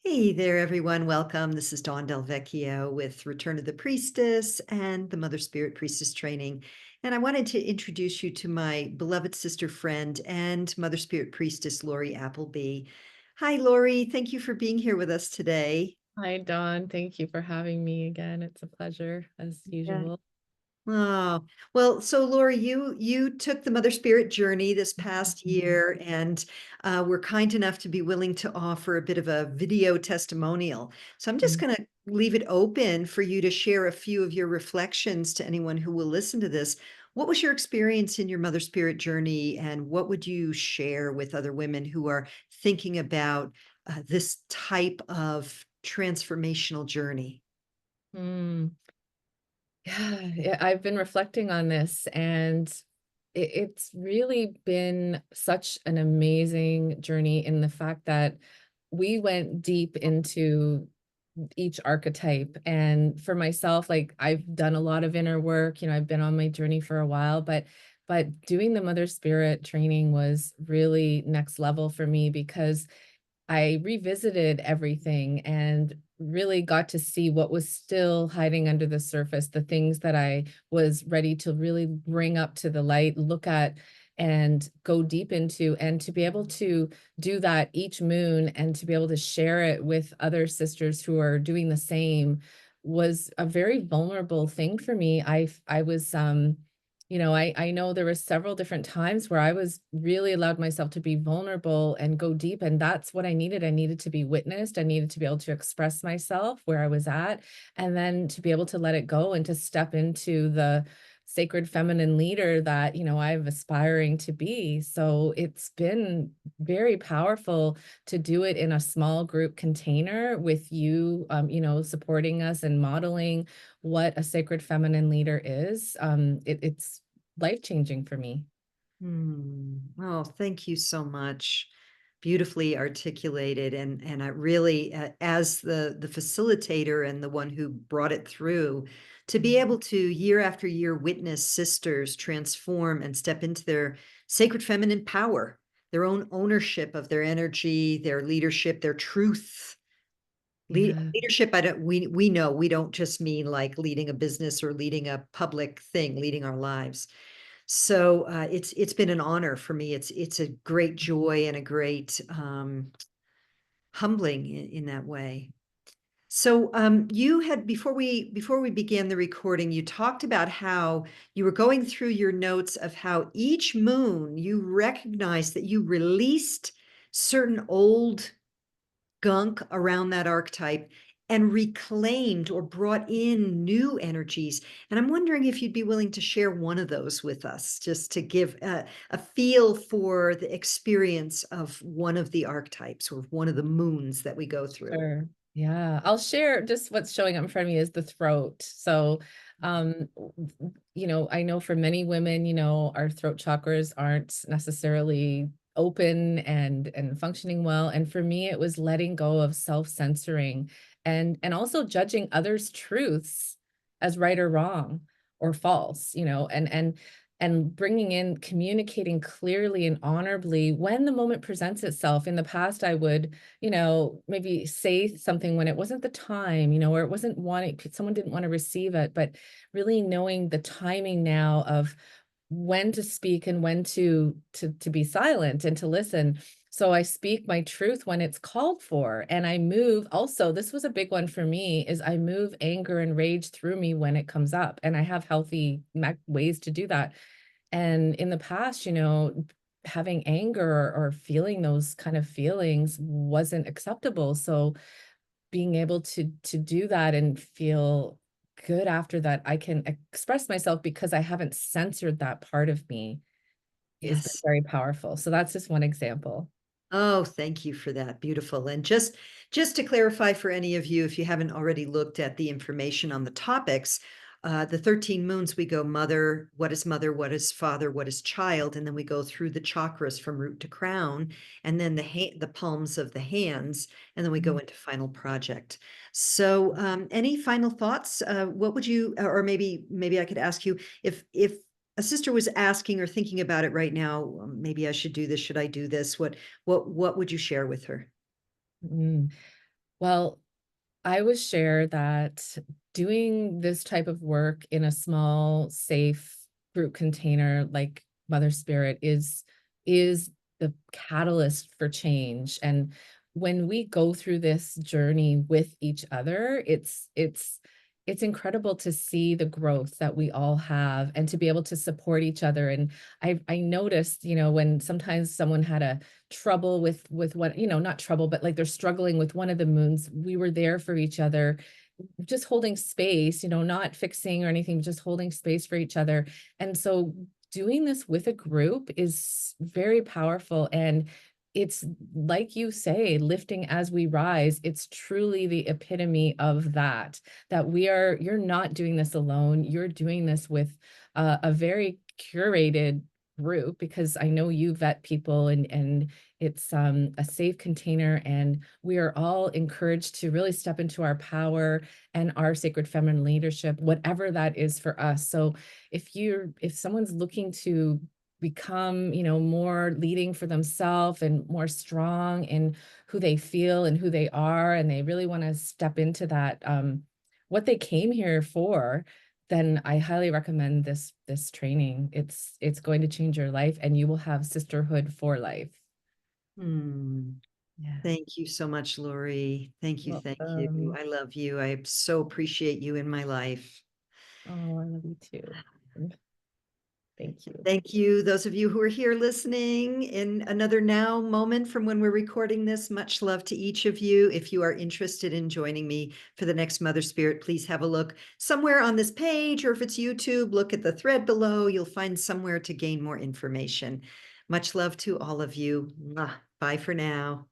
Hey there, everyone. Welcome. This is Dawn Del Vecchio with Return of the Priestess and the Mother Spirit Priestess Training. And I wanted to introduce you to my beloved sister friend and Mother Spirit Priestess, Lorree Appleby. Hi, Lorree. Thank you for being here with us today. Hi, Dawn. Thank you for having me again. It's a pleasure as Yeah. usual. Oh, well, so Lori, you took the Mother Spirit journey this past year, and were kind enough to be willing to offer a bit of a video testimonial. So I'm just Mm. going to leave it open for you to share a few of your reflections to anyone who will listen to this. What was your experience in your Mother Spirit journey, and what would you share with other women who are thinking about this type of transformational journey? Mm. Yeah, I've been reflecting on this, and it's really been such an amazing journey in the fact that we went deep into each archetype. And for myself, like I've done a lot of inner work, I've been on my journey for a while, but doing the Mother Spirit training was really next level for me because I revisited everything and really got to see what was still hiding under the surface, the things that I was ready to really bring up to the light, look at and go deep into, and to be able to do that each moon and to be able to share it with other sisters who are doing the same was a very vulnerable thing for me. I was I know there were several different times where I was really allowed myself to be vulnerable and go deep, and that's what I needed. I needed to be witnessed. I needed to be able to express myself where I was at, and then to be able to let it go and to step into the sacred feminine leader that, I'm aspiring to be. So it's been very powerful to do it in a small group container with you, supporting us and modeling what a sacred feminine leader is. It's life-changing for me. Oh, thank you so much. Beautifully articulated, and I really, as the facilitator and the one who brought it through, to be able to year after year witness sisters transform and step into their sacred feminine power, their own ownership of their energy, their leadership, their truth. Yeah. Leadership, I don't we know we don't just mean like leading a business or leading a public thing, leading our lives. So, it's been an honor for me. It's a great joy and a great, humbling in that way. So, you had before we began the recording, you talked about how you were going through your notes of how each moon you recognized that you released certain old gunk around that archetype and reclaimed or brought in new energies. And I'm wondering if you'd be willing to share one of those with us, just to give a feel for the experience of one of the archetypes or one of the moons that we go through. Sure. Yeah, I'll share just what's showing up in front of me is the throat. So, I know for many women, our throat chakras aren't necessarily open and functioning well. And for me, it was letting go of self-censoring and also judging others' truths as right or wrong or false, and bringing in communicating clearly and honorably when the moment presents itself. In the past, I would maybe say something when it wasn't the time, or it wasn't wanting, someone didn't want to receive it, but really knowing the timing now of when to speak and when to be silent and to listen. So I speak my truth when it's called for. And I move also, this was a big one for me, is I move anger and rage through me when it comes up. And I have healthy ways to do that. And in the past, having anger or feeling those kind of feelings wasn't acceptable. So being able to do that and feel good after that, I can express myself because I haven't censored that part of me has been Yes. very powerful. So that's just one example. Oh, thank you for that. Beautiful. And just to clarify for any of you, if you haven't already looked at the information on the topics, the 13 moons, we go mother, what is father, what is child, and then we go through the chakras from root to crown, and then the palms of the hands, and then we go Mhm. into final project. So, any final thoughts? What would you, or maybe I could ask you if a sister was asking or thinking about it right now, maybe I should do this. Should I do this? What would you share with her? Mm. Well, I was share that doing this type of work in a small, safe group container like Mother Spirit is the catalyst for change. And when we go through this journey with each other, it's incredible to see the growth that we all have and to be able to support each other. And I noticed, when sometimes someone had a trouble with what, not trouble, but like they're struggling with one of the moons, we were there for each other, just holding space, not fixing or anything, just holding space for each other. And so doing this with a group is very powerful. And it's like you say, lifting as we rise. It's truly the epitome of that you're not doing this alone. You're doing this with a very curated group, because I know you vet people, and it's a safe container, and we are all encouraged to really step into our power and our sacred feminine leadership, whatever that is for us. So if someone's looking to become, more leading for themselves and more strong in who they feel and who they are, and they really want to step into that, what they came here for, then I highly recommend this training. It's going to change your life, and you will have sisterhood for life. Hmm. Yeah. Thank you so much, Lorree. Thank you. Well, Thank you. I love you. I so appreciate you in my life. oh, I love you too. Thank you. Thank you, those of you who are here listening in another now moment from when we're recording this. Much love to each of you. If you are interested in joining me for the next Mother Spirit, please have a look somewhere on this page, or if it's YouTube, look at the thread below. You'll find somewhere to gain more information. Much love to all of you. Mwah. Bye for now.